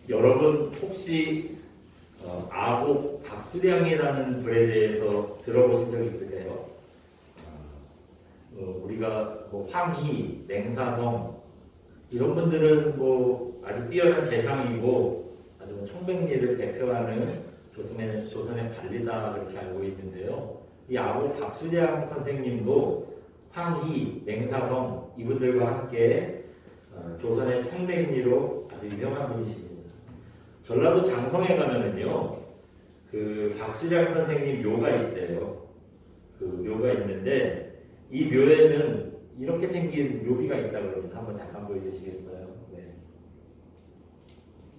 여러분 혹시 아곡 박수량이라는 불에 대해서 들어보신 적 있으세요? 우리가 뭐 황희, 맹사성 이런 분들은 뭐 아주 뛰어난 재상이고 아주 뭐 청백리를 대표하는 조선의 관리다 그렇게 알고 있는데요. 이 아곡 박수량 선생님도 황희, 맹사성 이분들과 함께 조선의 청백리로 아주 유명한 분이십니다. 전라도 장성에 가면은요, 그 박수량 선생님 묘가 있대요. 그 묘가 있는데 이 묘에는 이렇게 생긴 묘비가 있다고 합니다. 한번 잠깐 보여주시겠어요? 네.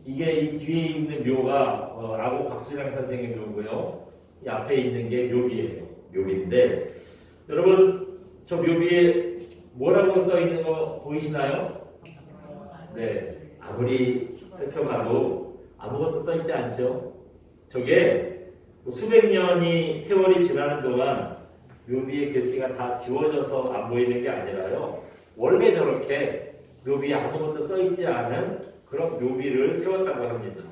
이게 이 뒤에 있는 묘가 아곡 박수량 선생님 묘고요. 이 앞에 있는 게 묘비예요. 묘비인데 여러분 저 묘비에 뭐라고 써 있는 거 보이시나요? 네. 아무리 살펴봐도 아무것도 써 있지 않죠? 저게 수백 년이 세월이 지나는 동안 묘비의 글씨가 다 지워져서 안 보이는 게 아니라요. 원래 저렇게 묘비에 아무것도 써 있지 않은 그런 묘비를 세웠다고 합니다.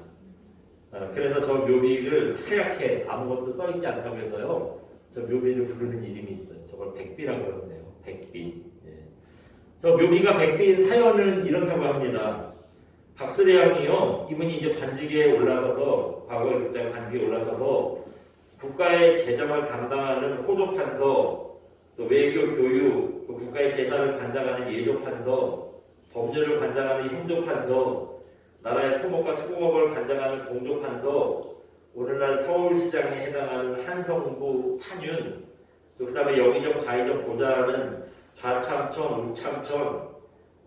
그래서 저 묘비를 하얗게 아무것도 써 있지 않다고 해서요. 저 묘비를 부르는 이름이 있어요. 저걸 백비라고 하는데요. 백비. 예. 저 묘비가 백비인 사연은 이렇다고 합니다. 박수량이요. 이분이 이제 관직에 올라서서 과거의 국장 관직에 올라서서 국가의 재정을 담당하는 호조판서, 또 외교 교육, 또 국가의 제사를 관장하는 예조판서, 법률을 관장하는 형조판서, 나라의 토목과 수공업을 관장하는 공조판서, 오늘날 서울시장에 해당하는 한성부 판윤, 또 그다음에 여기정 좌이정 보좌하는 좌참천, 우참천,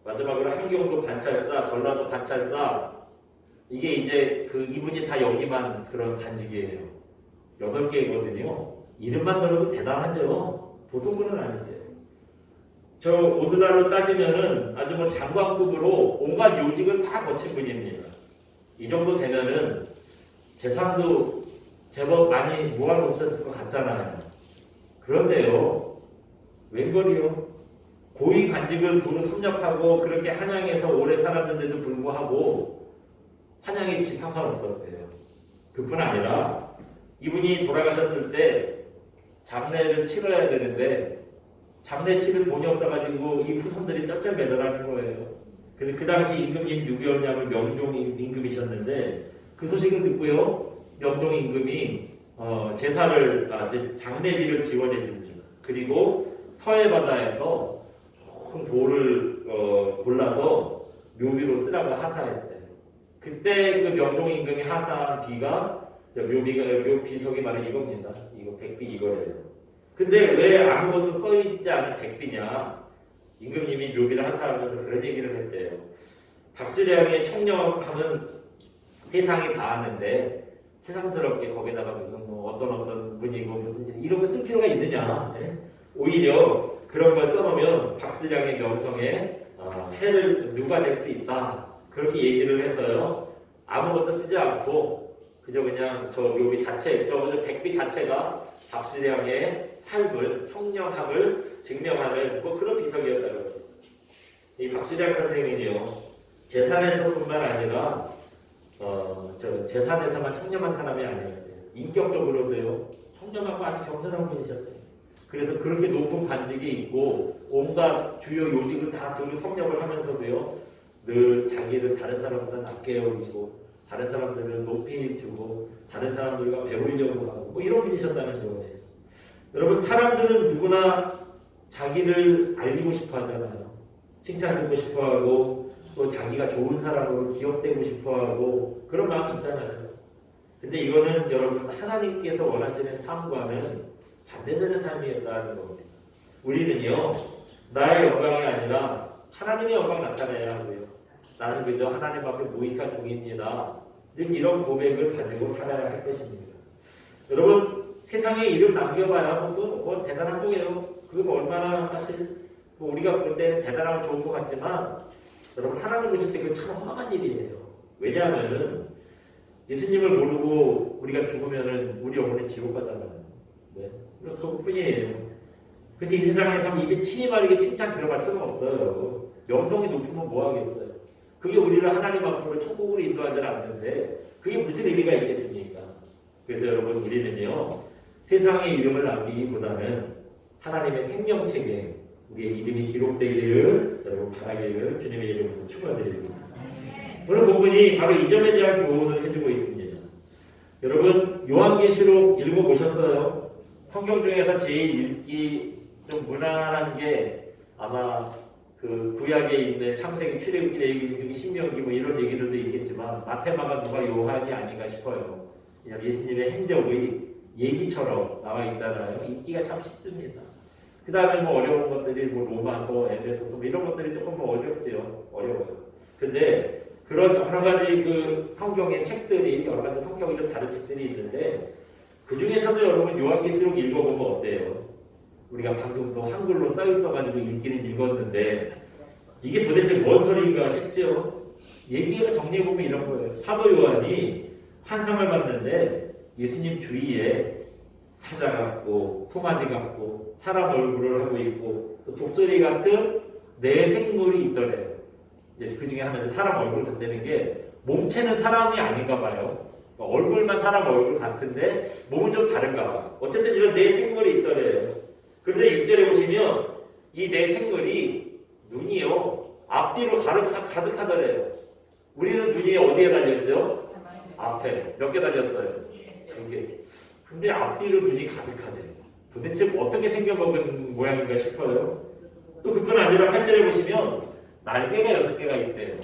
마지막으로 한경도 관찰사, 전라도 관찰사, 이게 이제 그 이분이 다 여기만 그런 관직이에요. 8개거든요. 이름만 들어도 대단하죠. 보통 분은 아니세요. 저 오늘날로 따지면은 아주 뭐 장관급으로 온갖 요직을 다 거친 분입니다. 이 정도 되면은 재산도 제법 많이 모아놓으셨을 것 같잖아요. 그런데요, 웬걸이요? 고위 관직을 두루 섭렵하고 그렇게 한양에서 오래 살았는데도 불구하고 한양에 집 한 칸 없었대요. 그뿐 아니라 이분이 돌아가셨을 때 장례를 치러야 되는데 장례 치를 돈이 없어가지고 이 후손들이 쩔쩔매더라는 거예요. 그래서 그 당시 임금이 누구였냐면 명종 임금이셨는데 그 소식을 듣고요. 명종 임금이 제사를 장례비를 지원해 줍니다. 그리고 서해바다에서 큰 돌을 골라서 묘비로 쓰라고 하사했대요. 그때 그 명종 임금이 하사한 비가 묘 비석이 바로 이겁니다. 이거 백비 이거예요. 근데 왜 아무것도 써있지 않은 백비냐? 임금님이 묘비를 하사하면서 그런 얘기를 했대요. 박수량의 청렴함은 세상이 다 아는데 세상스럽게 거기다가 무슨 뭐 어떤 분이고 무슨 이런 거 쓸 필요가 있느냐? 네? 오히려 그런 걸 써놓으면 박수량의 명성에 해를 누가 낼 수 있다. 그렇게 얘기를 해서요. 아무것도 쓰지 않고 그냥 저 묘비 자체, 저 백비 자체가 박수량의 삶을, 청렴함을 증명하는 뭐 그런 비석이었다고 합니다. 이 박수량 선생님이요. 재산에서뿐만 아니라 저 재산에서만 청렴한 사람이 아니었대요. 인격적으로도요. 청렴하고 아주 겸손한 분이셨대요. 그래서 그렇게 높은 관직이 있고 온갖 주요 요직을 다 두루 섭렵을 하면서도요. 늘 자기를 다른 사람보다 낮게 여기고 다른 사람들을 높이 주고 다른 사람들과 배우려고 하고 뭐 이런 분이셨다는 거예요. 여러분 사람들은 누구나 자기를 알리고 싶어 하잖아요. 칭찬받고 싶어 하고 또 자기가 좋은 사람으로 기억되고 싶어 하고 그런 마음이 있잖아요. 근데 이거는 여러분 하나님께서 원하시는 삶과는 반대되는 삶이었다는 겁니다. 우리는요 나의 영광이 아니라 하나님의 영광 나타내야 하고요. 나는 그저 하나님 앞에 무익한 종입니다. 늘 이런 고백을 가지고 살아야 할 것입니다. 여러분 세상에 이름 남겨봐야 뭐 대단한 거예요. 그거 얼마나 사실 뭐 우리가 볼 때 대단하고 좋은 것 같지만 여러분 하나님 보실 때 그건 참 험한 일이에요. 왜냐하면 예수님을 모르고 우리가 죽으면은 우리 영혼은 지옥 가잖아요. 네. 그것뿐이에요. 그래서 이 세상에서 입에 침이 마르게 칭찬 들어갈 수는 없어요. 명성이 높으면 뭐 하겠어요. 그게 우리를 하나님 앞으로 천국으로 인도하지 않는데 그게 무슨 의미가 있겠습니까? 그래서 여러분 우리는요 세상의 이름을 남기기보다는 하나님의 생명책에 우리의 이름이 기록되기를 여러분 바라기를 주님의 이름으로 축원드립니다. 오늘 본문이 바로 이 점에 대한 교훈을 해주고 있습니다. 여러분 요한계시록 읽어보셨어요? 성경 중에서 제일 읽기 좀 무난한 게 아마 그 구약에 있는 창세기, 출애굽기, 레위기, 신명기 뭐 이런 얘기들도 있겠지만 마태, 마가, 누가, 요한이 아닌가 싶어요. 그냥 예수님의 행적의 얘기처럼 나와 있잖아요. 읽기가 참 쉽습니다. 그 다음에 뭐 어려운 것들이 뭐 로마서, 에베소서 뭐 이런 것들이 조금 뭐 어렵지요. 어려워요. 근데 그런 여러 가지 그 성경의 책들이 여러 가지 성경이 좀 다른 책들이 있는데 그 중에서도 여러분 요한계시록 읽어보면 어때요? 우리가 방금도 한글로 써 있어가지고 읽기는 읽었는데 이게 도대체 뭔 소리인가 싶죠? 얘기를 정리해보면 이런 거예요. 사도 요한이 환상을 봤는데 예수님 주위에 사자 같고 송아지 같고 사람 얼굴을 하고 있고 또 독수리 같은 내 생물이 있더래요. 이제 그 중에 하나는 사람 얼굴 같다는 게 몸체는 사람이 아닌가 봐요. 얼굴만 사람 얼굴 같은데 몸은 좀 다른가 봐. 어쨌든 이런 내 생물이 있더래요. 그런데 6절에 보시면 이 내 생물이 눈이요 앞뒤로 가득하더래요. 우리는 눈이 어디에 달렸죠? 앞에. 몇 개 달렸어요? 2개. 근데 앞뒤로 눈이 가득하대요. 도대체 어떻게 생겨먹은 모양인가 싶어요. 또 그뿐 아니라 8절에 보시면 날개가 6개가 있대요.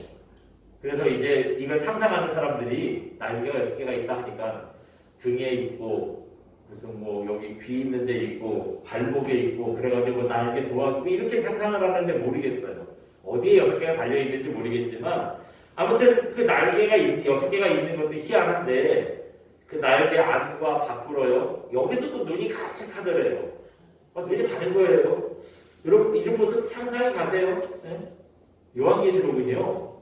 그래서 이제 이걸 상상하는 사람들이 날개가 6개가 있다 하니까 등에 있고 무슨 뭐 여기 귀 있는 데 있고 발목에 있고 그래가지고 날개 도와주고 이렇게 상상을 하는데 모르겠어요. 어디에 6개가 달려있는지 모르겠지만 아무튼 그 날개가 6개가 있는 것도 희한한데 그 날개 안과 밖으로요 여기도 또 눈이 가득하더래요. 눈이 가는 거예요. 여러분 이런 모습 상상해 가세요. 네? 요한계시록은요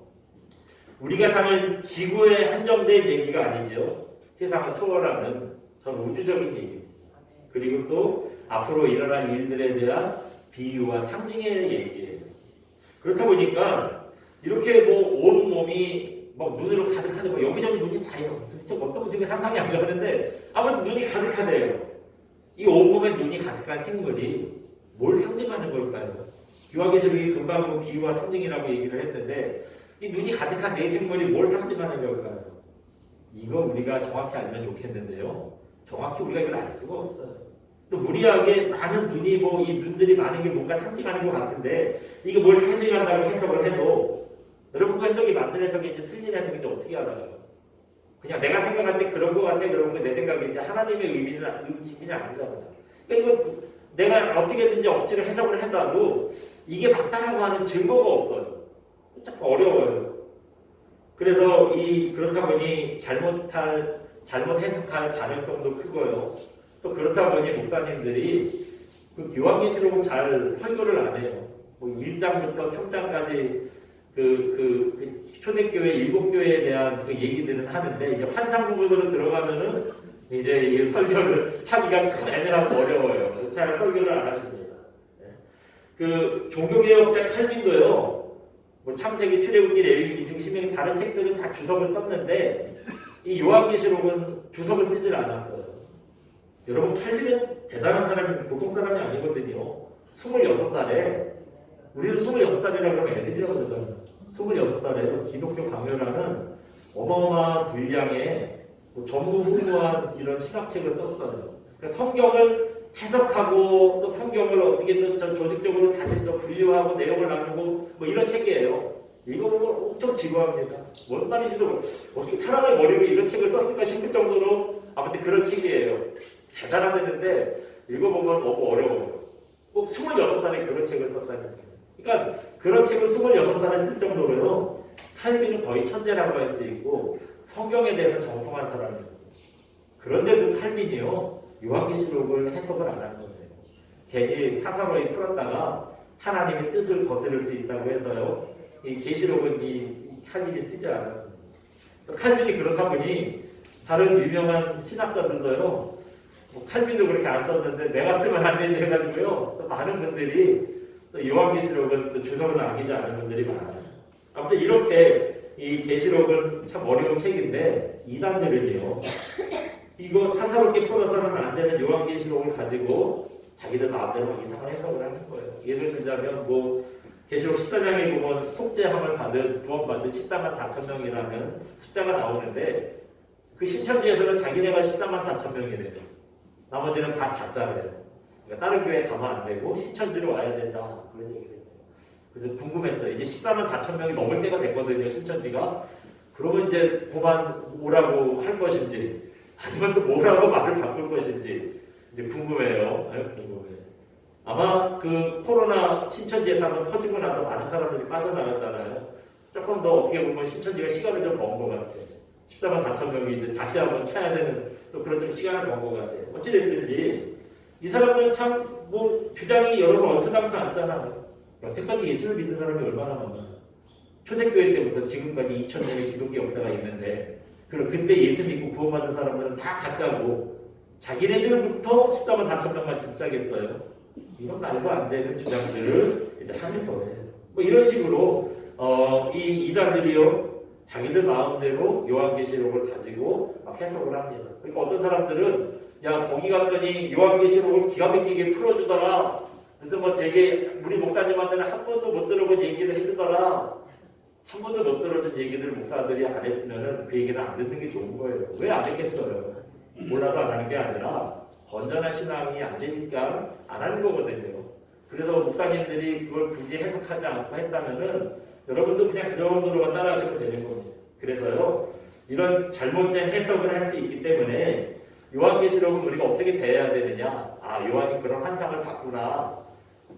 우리가 사는 지구에 한정된 얘기가 아니죠. 세상을 초월하는 전 우주적인 얘기입니다. 그리고 또 앞으로 일어날 일들에 대한 비유와 상징의 얘기예요. 그렇다 보니까 이렇게 뭐 온 몸이 막 눈으로 가득하는 거 여기저기 눈이 다 있고 도대체 어떤 분들이 상상이 안 가는데 아무튼 눈이 가득하대요. 이 온몸에 눈이 가득한 생물이 뭘 상징하는 걸까요? 요한계시록이 금방 뭐 비유와 상징이라고 얘기를 했는데 이 눈이 가득한 내 생물이 뭘 상징하는 걸까요? 이거 우리가 정확히 알면 좋겠는데요. 정확히 우리가 이걸 알 수가 없어요. 또 무리하게 많은 눈이 뭐 이 눈들이 많은 게 뭔가 상징하는 것 같은데 이게 뭘 상징한다고 해석을 해도 여러분 그 해석이 맞는 해석인지 틀린 해석인지 어떻게 알아요? 그냥 내가 생각할 때 그런 것 같아 그러면 내 생각인지 하나님의 의미는 아니잖아요. 그러니까 이거 내가 어떻게든지 억지로 해석을 한다고 이게 맞다라고 하는 증거가 없어요. 참 어려워요. 그래서 그렇다 보니 잘못 해석할 가능성도 크고요. 또 그렇다 보니 목사님들이 그 요한계시록을 잘 설교를 안 해요. 뭐 1장부터 3장까지 그 초대교회 7교회에 대한 그 얘기들은 하는데 이제 환상 부분으로 들어가면은 이제 이 설교를 하기가 참 애매하고 어려워요. 잘 설교를 안 하십니다. 그 종교개혁자 칼빈도요. 뭐 창세기, 출애굽기, 레위기, 이승시명이 다른 책들은 다 주석을 썼는데 이 요한계시록은 주석을 쓰질 않았어요. 여러분 칼빈은 대단한 사람이 보통 사람이 아니거든요. 26살에 우리는 26살이라고 그러면 애들이라고 그러잖아요. 26살에 기독교 강요라는 어마어마한 분량의 전무후무한 이런 신학책을 썼어요. 그러니까 성경을 해석하고 또 성경을 어떻게든 조직적으로 다시 또 분류하고 내용을 나누고 뭐 이런 책이에요. 이거 보면 엄청 지루합니다. 뭔 말인지도 어떻게 사람의 머리로 이런 책을 썼을까 싶을 정도로 아무튼 그런 책이에요. 대단하다는데 읽어보면 너무 어려워요. 꼭 26살에 그런 책을 썼다는 거예요. 그러니까 그런 책을 26살에 쓸 정도로요. 칼빈은 거의 천재라고 할 수 있고 성경에 대해서 정통한 사람이었어요. 그런데도 칼빈이요. 요한계시록을 해석을 안 한 거예요. 괜히 사사로이 풀었다가 하나님의 뜻을 거스를 수 있다고 해서요. 이 계시록은 이 칼빈이 쓰지 않았습니다. 또 칼빈이 그렇다 보니 다른 유명한 신학자들도요. 뭐 칼빈도 그렇게 안 썼는데 내가 쓰면 안 되지 해가지고요. 또 많은 분들이 또 요한계시록은 또 주석을 남기지 않은 분들이 많아요. 아무튼 이렇게 이 계시록은 참 어려운 책인데 이단들은요 이거 사사롭게 풀어서는 안 되는 요한계시록을 가지고 자기들 마음대로 이상한 해석을 하는 거예요. 예를 들자면 뭐 계시록 14장에 보면 속죄함을 받은 구원받은 14만 4천 명이라는 숫자가 나오는데 그 신천지에서는 자기네가 14만 4천 명이래요. 나머지는 다 가짜래요. 그러니까 다른 교회에 가면 안 되고 신천지로 와야 된다 그런 얘기를 해요. 그래서 궁금했어요. 이제 14만 4천 명이 넘을 때가 됐거든요. 신천지가. 그러면 이제 그만 오라고 할 것인지 아니면 또 뭐라고 말을 바꿀 것인지 이제 궁금해요. 네, 궁금해요. 아마 그 코로나 신천지에서 한번 터지고 나서 많은 사람들이 빠져나갔잖아요. 조금 더 어떻게 보면 신천지가 시간을 좀 번 것 같아요. 14만 4천 명이 이제 다시 한번 차야 되는 또 그런 좀 시간을 번 것 같아요. 어찌됐든지 이 사람들은 참 뭐 주장이 여러 번 얽혀담지 않잖아요. 여태까지 예수를 믿는 사람이 얼마나 많나. 초대교회 때부터 지금까지 2000년의 기독교 역사가 있는데 그때 예수 믿고 구원받은 사람들은 다 가짜고 자기네들부터 14만 4천 명만 진짜겠어요. 이건 말도 안 되는 주장들을 이제 하는 거예요. 뭐 이런 식으로 이 이단들이요 자기들 마음대로 요한계시록을 가지고 막 해석을 합니다. 그러니까 어떤 사람들은 야 거기 갔더니 요한계시록을 기가 막히게 풀어주더라. 그래서 뭐 되게 우리 목사님한테는 한 번도 못 들어본 얘기를 해주더라. 한 번도 못 들어준 얘기들을 목사들이 안 했으면 그 얘기는 안 듣는 게 좋은 거예요. 왜 안 했겠어요? 몰라서 안 하는 게 아니라 건전한 신앙이 안 되니까 안 하는 거거든요. 그래서 목사님들이 그걸 굳이 해석하지 않고 했다면은 여러분도 그냥 그 정도로만 따라하시면 되는 겁니다. 그래서요 이런 잘못된 해석을 할 수 있기 때문에 요한계시록은 우리가 어떻게 대해야 되느냐? 아 요한이 그런 환상을 봤구나.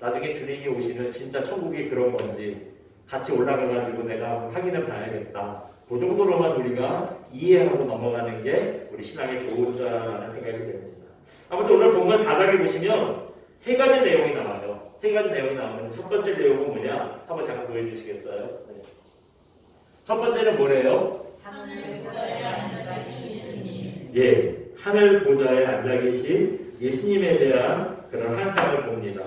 나중에 주님이 오시면 진짜 천국이 그런 건지 같이 올라가가지고 내가 확인해 봐야겠다. 그 정도로만 우리가 이해하고 넘어가는 게 우리 신앙의 좋은자라는 생각이 듭니다. 아무튼 오늘 본문 4장에 보시면 세 가지 내용이 나와요. 세 가지 내용이 나오는데 첫 번째 내용은 뭐냐? 한번 잠깐 보여주시겠어요? 네. 첫 번째는 뭐래요? 하늘 보좌에 앉아 계신 예수님. 예, 하늘 보좌에 앉아 계신 예수님에 대한 그런 환상을 봅니다.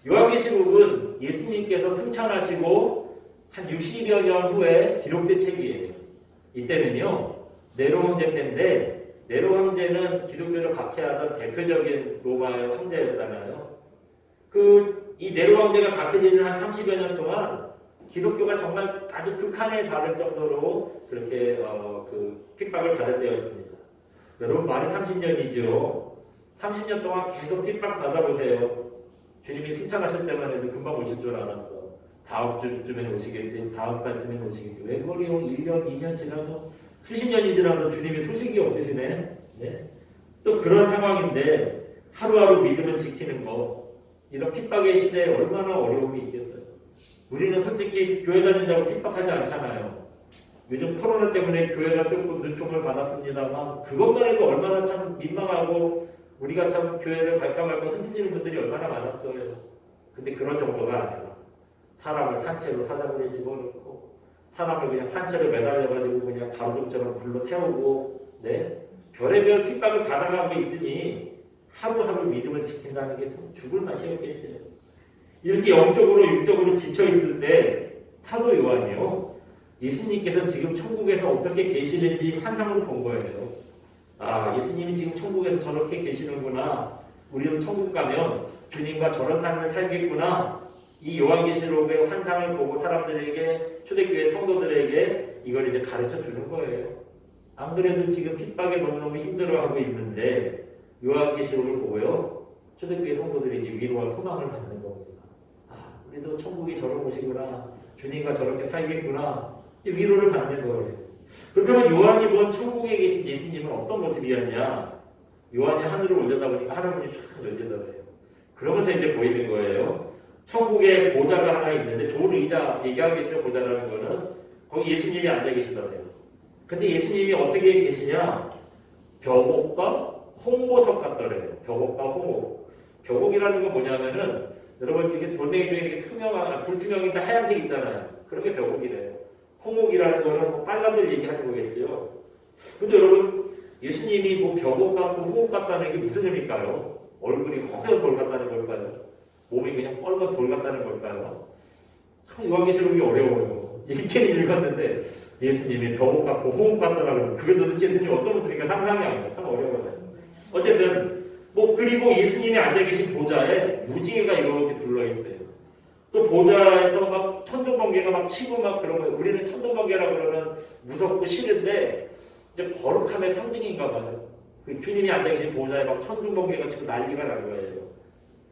요한계시록은 예수님께서 승천하시고 한 60여 년 후에 기록된 책이에요. 이때는요 네로 황제 때인데 네로 황제는 기독교를 박해하던 대표적인 로마의 황제였잖아요. 이 네로 황제가 다스리는 한 30여 년 동안 기독교가 정말 아주 극한에 달할 정도로 그렇게 핍박을 받을 때였습니다. 여러분 말이 30년이죠. 30년 동안 계속 핍박 받아보세요. 주님이 승천하실 때만 해도 금방 오실 줄 알았어. 다음 주쯤에 오시겠지. 다음 달쯤에 오시겠지. 왜 그래요? 1년, 2년 지나도 수십 년이 지나도 주님이 소식이 없으시네. 네? 또 그런 상황인데 하루하루 믿음을 지키는 거 이런 핍박의 시대에 얼마나 어려움이 있겠어요. 우리는 솔직히 교회 다닌다고 핍박하지 않잖아요. 요즘 코로나 때문에 교회가 조금 눈총을 받았습니다만 그것만 해도 얼마나 참 민망하고 우리가 참 교회를 갈까 말까 흔들리는 분들이 얼마나 많았어요. 근데 그런 정도가 아니라 사람을 산채로 사자굴에 집어넣고 사람을 그냥 산채로 매달려가지고 그냥 가로등처럼 불러 태우고 네? 별의별 핍박을 받아가고 있으니 하루하루 믿음을 지킨다는 게 참 죽을 맛이었겠죠. 이렇게 영적으로 육적으로 지쳐있을 때 사도 요한이요 예수님께서 지금 천국에서 어떻게 계시는지 환상으로 본 거예요. 아 예수님이 지금 천국에서 저렇게 계시는구나. 우리도 천국 가면 주님과 저런 삶을 살겠구나. 이 요한계시록의 환상을 보고 사람들에게 초대교회 성도들에게 이걸 이제 가르쳐 주는 거예요. 안 그래도 지금 핍박에 너무너무 힘들어하고 있는데 요한계시록을 보고요 초대교회 성도들이 이제 위로와 소망을 받는 겁니다. 아 우리도 천국이 저런 곳이구나. 주님과 저렇게 살겠구나. 위로를 받는 거예요. 그렇다면 요한이 본 천국에 계신 예수님은 어떤 모습이었냐? 요한이 하늘을 올려다 보니까 하늘문이 쫙 열리더래요. 그러면서 이제 보이는 거예요. 천국에 보좌가 하나 있는데 좋은 의자 얘기하겠죠. 보좌라는 거는 거기 예수님이 앉아 계시더래요. 근데 예수님이 어떻게 계시냐? 벽옥과 홍보석 같더래요. 벽옥과 홍옥. 벽옥이라는 건 뭐냐면은 여러분 이게 돌멩이 중에 이렇게 투명한 불투명인데 하얀색 있잖아요. 그런 게 벽옥이래요. 홍옥이라는 거는 뭐 빨간들 얘기하는 거겠죠. 근데 여러분 예수님이 뭐 벽옥 같고 홍옥 같다는 게 무슨 의미일까요? 얼굴이 허연 돌 같다는 걸까요? 몸이 그냥 뻘건 돌 같다는 걸까요? 참 요한계시록이 어려워요. 읽기는 읽었는데 예수님이 벼옥 같고 홍옥 같더라고요. 그게 도대체 예수님 어떤 모습인가 상상이 안 가요. 참 어려워요. 어쨌든 뭐 그리고 예수님이 앉아 계신 보좌에 무지개가 이렇게 둘러있대요. 또 보좌에서 막 천둥번개가 막 치고 막 그런 거예요. 우리는 천둥번개라고 그러면 무섭고 싫은데 이제 거룩함의 상징인가 봐요. 그 주님이 앉아 계신 보좌에 막 천둥번개가 치고 난리가 난 거예요.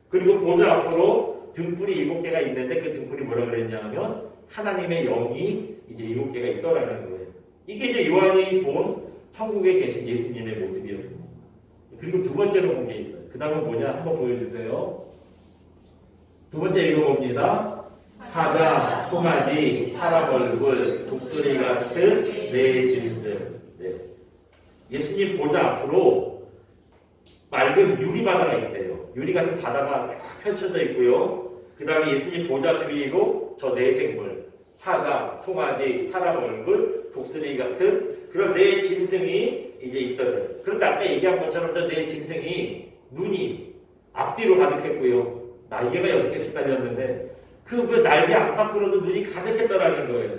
그리고 보좌 앞으로 등불이 7개가 있는데 그 등불이 뭐라 그랬냐면 하나님의 영이 이제 7개가 있더라는 거예요. 이게 이제 요한이 본 천국에 계신 예수님의 모습이었습니다. 그리고 두 번째로 본 게 있어요. 그 다음은 뭐냐? 한번 보여주세요. 두 번째 읽어봅니다. 사자, 송아지, 사람 얼굴, 독수리 같은 네 짐승. 네. 예수님 보좌 앞으로 맑은 유리바다가 있대요. 유리 같은 바다가 딱 펼쳐져 있고요. 그 다음에 예수님 보좌 주위로 저 네 생물, 사자, 송아지, 사람 얼굴, 독수리 같은 그런 네 짐승이 이제 있더래요. 그런데 아까 얘기한 것처럼 저 네 짐승이 눈이 앞뒤로 가득했고요. 날개가 6개씩 달렸는데 그 날개 앞밖으로도 눈이 가득했더라는 거예요.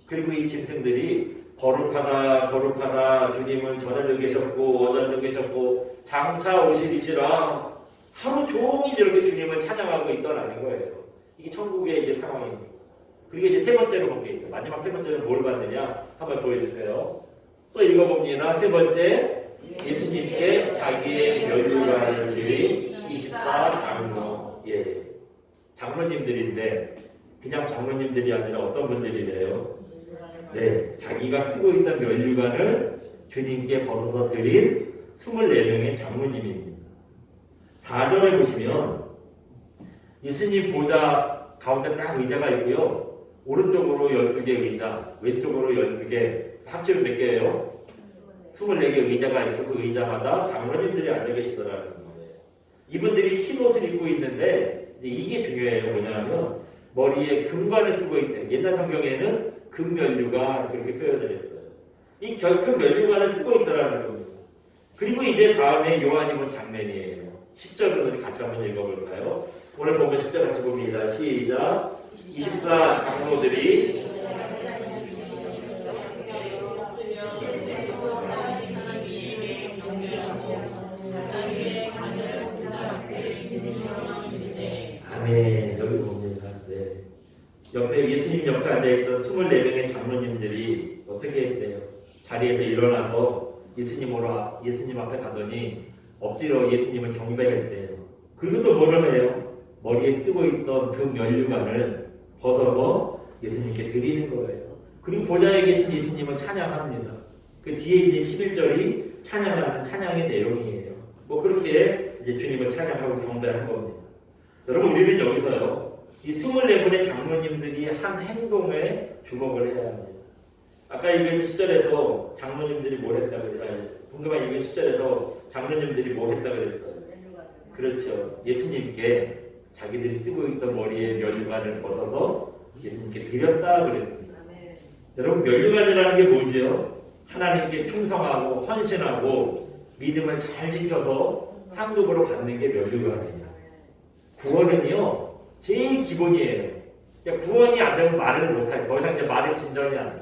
그리고 이 짐승들이 거룩하다 거룩하다 주님은 전에도 계셨고 어전도 계셨고 장차 오시리시라 하루 종일 이렇게 주님을 찬양하고 있더라는 거예요. 이게 천국의 이제 상황입니다. 그리고 이제 세 번째로 본 게 있어요. 마지막 세 번째는 뭘 봤느냐? 한번 보여주세요. 또 읽어봅니다. 세 번째, 예수님께 자기의 면류관을 드린 24장로. 예, 장로님들인데 그냥 장로님들이 아니라 어떤 분들이래요? 네, 자기가 쓰고 있던 면류관을 주님께 벗어서 드린 24명의 장로님입니다. 4절에 보시면 예수님 보좌 가운데 딱 의자가 있고요. 오른쪽으로 12개 의자, 왼쪽으로 12개, 합치면 몇 개예요? 24개 의자가 있고 그 의자마다 장로님들이 앉아 계시더라는 거예요. 이분들이 흰 옷을 입고 있는데 이게 중요해요. 뭐냐면 머리에 금관을 쓰고 있대. 옛날 성경에는 금면류관 그렇게 표현을 했어요. 이 금면류관을 쓰고 있더라는 겁니다. 그리고 이제 다음에 요한이 본 장면이에요. 10절을 같이 한번 읽어볼까요? 오늘 보면 10절 같이 봅니다. 시작. 24 장로들이 아멘. 여기 봅니다. 네. 옆에 예수님 옆에 앉아있던 24명의 장로님들이 어떻게 했대요? 자리에서 일어나서 예수님 앞에 가더니 엎드려 예수님을 경배했대요. 그리고 또 뭐를 해요? 머리에 쓰고 있던 그 면류관을 벗어서 예수님께 드리는 거예요. 그리고 보좌에 계신 예수님을 찬양합니다. 그 뒤에 있는 11절이 찬양하는 찬양의 내용이에요. 뭐 그렇게 이제 주님을 찬양하고 경배하는 겁니다. 여러분 우리는 여기서요. 이 24분의 장로님들이 한 행동에 주목을 해야 합니다. 아까 읽은 10절에서 장로님들이 뭘 했다고 그랬어요? 궁금한 읽은 10절에서 장로님들이 뭘 했다고 그랬어요? 그렇죠. 예수님께 자기들이 쓰고 있던 머리에 면류관을 벗어서 예수님께 드렸다 그랬습니다. 여러분 면류관이라는 게 뭐지요? 하나님께 충성하고 헌신하고 믿음을 잘 지켜서 상급으로 받는 게 면류관이에요. 구원은요 제일 기본이에요. 그러니까 구원이 안 되면 말을 못해요. 더 이상 이제 말의 진전이 안 돼요.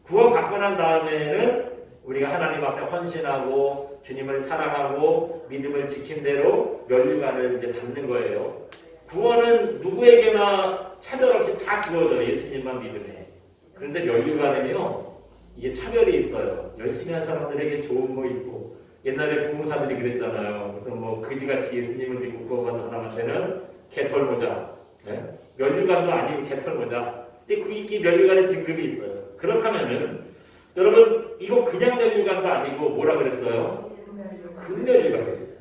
구원 받고 난 다음에는 우리가 하나님 앞에 헌신하고 주님을 사랑하고 믿음을 지킨 대로 면류관을 이제 받는 거예요. 구원은 누구에게나 차별 없이 다 주어져요. 예수님만 믿으면. 그런데 면류관은요 이게 차별이 있어요. 열심히 한 사람들에게 좋은 거 있고 옛날에 부모사들이 그랬잖아요. 무슨 뭐 그지같이 예수님을 믿고 구원받은 사람한테는 개털모자, 네? 면류관도 아니고 개털모자. 근데 그 면류관의 등급이 있어요. 그렇다면은 여러분 이거 그냥 면류관도 아니고 뭐라 그랬어요? 금면류관이죠.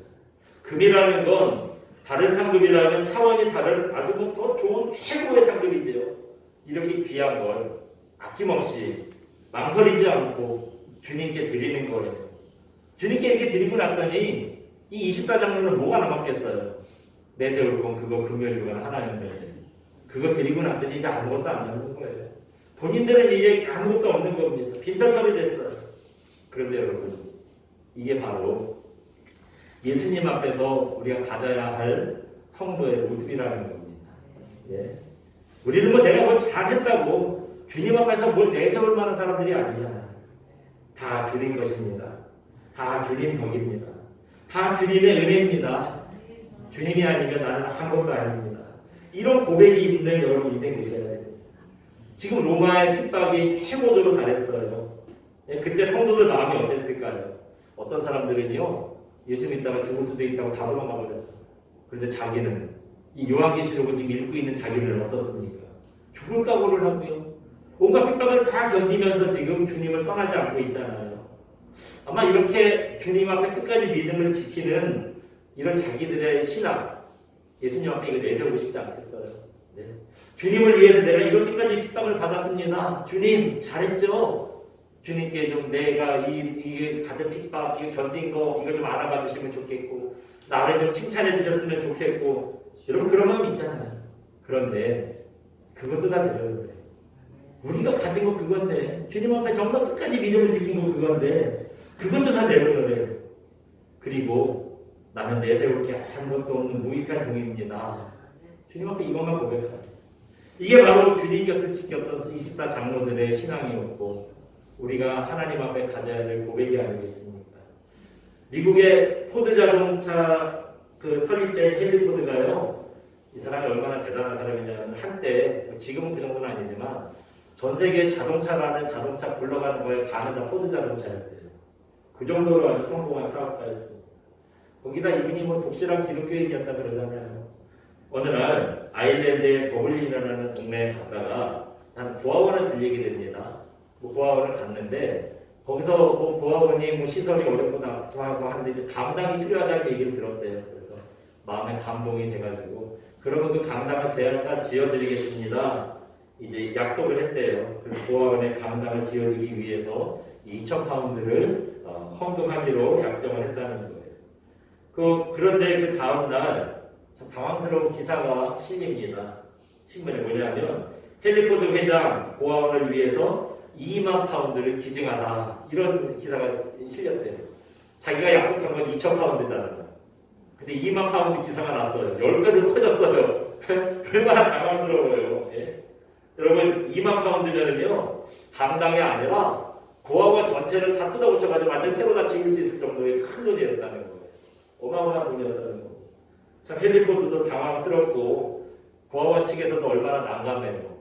금이라는 건 다른 상급이라면 차원이 다른 아주 더 좋은 최고의 상급이죠. 이렇게 귀한 걸 아낌없이 망설이지 않고 주님께 드리는 거예요. 주님께 이렇게 드리고 났더니 이 24장로는 뭐가 남았겠어요? 내세울 건 그거 금면류관 하나였는데 그거 드리고 났더니 이제 아무것도 안 남는 거예요. 본인들은 이제 아무것도 없는 겁니다. 빈털털이 됐어요. 그런데 여러분 이게 바로 예수님 앞에서 우리가 가져야 할 성도의 모습이라는 겁니다. 예. 우리는 뭐 내가 뭐 잘했다고 주님 앞에서 뭘 내세울 만한 사람들이 아니잖아요. 다 주님 것입니다. 다 주님 덕입니다. 다 주님의 은혜입니다. 주님이 아니면 나는 아무것도 아닙니다. 이런 고백이 있는 여러분 인생 되셔야 됩니다. 지금 로마의 핍박이 최고조로 달했어요. 그때 성도들 마음이 어땠을까요? 어떤 사람들은요, 예수 믿다가 죽을 수도 있다고 다 도망가 버렸어요. 그런데 자기는 이 요한계시록을 지금 읽고 있는 자기는 어떻습니까? 죽을 각오를 하고요. 온갖 핍박을 다 견디면서 지금 주님을 떠나지 않고 있잖아요. 아마 이렇게 주님 앞에 끝까지 믿음을 지키는 이런 자기들의 신앙, 예수님 앞에 이거 내세우고 싶지 않겠어요. 네. 주님을 위해서 내가 이렇게까지 핍박을 받았습니다. 주님 잘했죠? 주님께 좀 내가 이게 받은 핍박, 이거 견딘 거 이거 좀 알아봐 주시면 좋겠고 나를 좀 칭찬해 주셨으면 좋겠고 여러분 그런 마음 있잖아요. 그런데 그것도 다 내려놓으래. 우리가 가진 거 그건데 주님 앞에 정말 끝까지 믿음을 지킨 거 그건데 그것도 다 내려놓으래. 그리고 나는 내세울 게 아무것도 없는 무익한 종입니다. 주님 앞에 이것만 고백하라. 이게 바로 주님 곁을 지켰던 24 장로들의 신앙이었고 우리가 하나님 앞에 가져야 될 고백이 아니겠습니까? 미국의 포드 자동차 그 설립자 헨리 포드가요. 이 사람이 얼마나 대단한 사람이냐면 한때 지금은 그 정도는 아니지만 전 세계 자동차라는 자동차 굴러가는 거에 반은 다 포드 자동차였대요. 그 정도로 아주 성공한 사업가였습니다. 거기다 이분이 뭐 독실한 기독교인이었다 그러잖아요. 어느 날 아일랜드의 더블린이라는 동네에 갔다가 한 보아원을 들리게 됩니다. 보아원을 갔는데 거기서 뭐 보아원이 뭐 시설이 어렵고 하고 하는데 이제 감당이 필요하다는 얘기를 들었대요. 그래서 마음에 감동이 돼가지고 그러면 그 감당을 제가 지어드리겠습니다. 이제 약속을 했대요. 그래서 보아원의 감당을 지어주기 위해서 2,000파운드를 헌금하기로 약정을 했다는 거예요. 그런데 그 다음날 당황스러운 기사가 실립니다. 신문에 뭐냐면 헨리 포드 회장 보아원을 위해서 2만 파운드를 기증하다 이런 기사가 실렸대요. 자기가 약속한 건 2,000파운드잖아요. 근데 2만 파운드 기사가 났어요. 10배로 커졌어요. 얼마나 당황스러워요. 예? 여러분 2만 파운드면은요 당당이 아니라 고아원 전체를 다 뜯어붙여가지고 완전 새로 다 지을 수 있을 정도의 큰 돈이었다는 거예요. 어마어마한 돈이었다는 거예요. 참 헨리 포드도 당황스럽고 고아원 측에서도 얼마나 난감해요.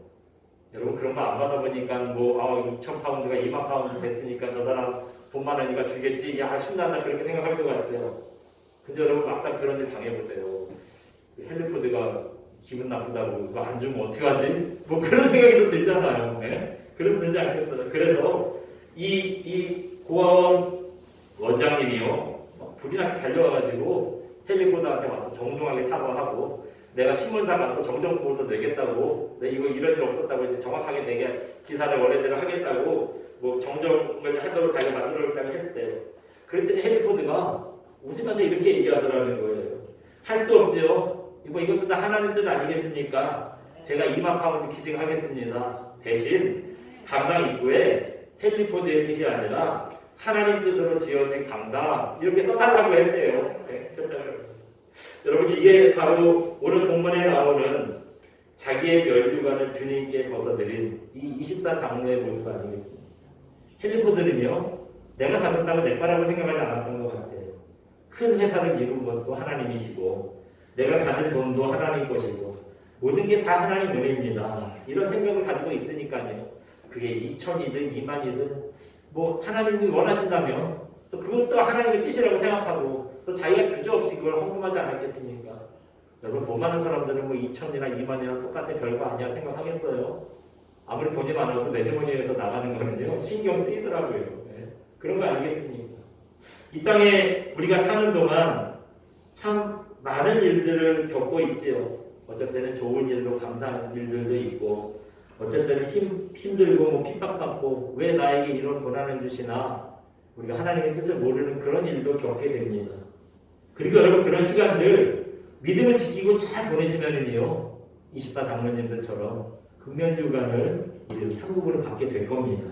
여러분 그런 거 안 받아보니까 뭐 2,000파운드가 2만 파운드 됐으니까 저 사람 돈 많으니까 주겠지. 야 신난다 그렇게 생각할 것 같아요. 근데 여러분 막상 그런 일 당해보세요. 헨리 포드가 기분 나쁘다고 그거 안 주면 어떡하지? 뭐 그런 생각이 좀 들잖아요. 네? 그래도 들지 않겠어요. 그래서 이 고아원 원장님이요 불이 나게 달려와가지고 헨리 포드한테 와서 정중하게 사과하고 내가 신문사 가서 정정보고서 내겠다고 이거 이런 일 없었다고 이제 정확하게 내게 기사를 원래대로 하겠다고 뭐 정정을 하도록 자기가 만들어줬다고 했을 때 그랬더니 헨리 포드가 웃으면서 이렇게 얘기하더라는 거예요. 할 수 없지요. 이것도 다 하나님 뜻 아니겠습니까? 제가 2만 파운드 기증하겠습니다. 대신 강당 입구에 헨리 포드의 뜻이 아니라 하나님 뜻으로 지어진 강당 이렇게 써달라고 했대요. 네, 여러분 이게 바로 오늘 본문에 나오는 자기의 면류관을 주님께 벗어들인 이 24 장로의 모습 아니겠습니까? 헨리 포드는요 내가 가졌다고 내 거라고 생각하지 않았던 것 같아요. 큰 회사를 이룬 것도 하나님이시고 내가 가진 돈도 하나님 것이고 모든 게 다 하나님 은혜입니다. 이런 생각을 가지고 있으니까요. 그게 2,000이든 2만이든 뭐 하나님이 원하신다면 또 그것도 하나님의 뜻이라고 생각하고 또 자기가 주저없이 그걸 헌금하지 않았겠습니까? 여러분 돈 많은 사람들은 뭐 2,000이나 2만이나 똑같은 별거 아니야 생각하겠어요? 아무리 돈이 많아도 매주머니에서 나가는 거는요 신경 쓰이더라고요. 네. 그런 거 아니겠습니까? 이 땅에 우리가 사는 동안 참 많은 일들을 겪고 있지요. 어쩔 때는 좋은 일도 감사한 일들도 있고 어쩔 때는 힘들고 뭐 핍박받고 왜 나에게 이런 고난을 주시나 우리가 하나님의 뜻을 모르는 그런 일도 겪게 됩니다. 그리고 여러분 그런 시간들 믿음을 지키고 잘 보내시면은요 24 장로님들처럼 금면주관을 상급으로 받게 될 겁니다.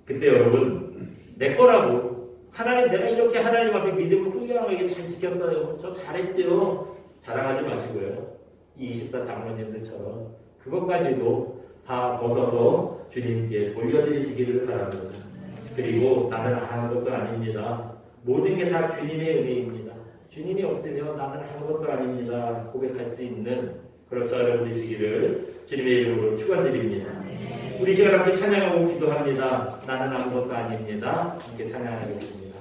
그때 여러분 내 거라고 하나님 내가 이렇게 하나님 앞에 믿음을 훌륭하게 잘 지켰어요. 저 잘했지요. 자랑하지 마시고요. 이 24 장로님들처럼 그것까지도 다 벗어서 주님께 돌려드리시기를 바랍니다. 그리고 나는 아무것도 아닙니다. 모든 게 다 주님의 은혜입니다. 주님이 없으면 나는 아무것도 아닙니다. 고백할 수 있는 그런 저와 되시기를 주님의 이름으로 축원드립니다. 우리 시간 함께 찬양하고 기도합니다. 나는 아무것도 아닙니다. 함께 찬양하겠습니다.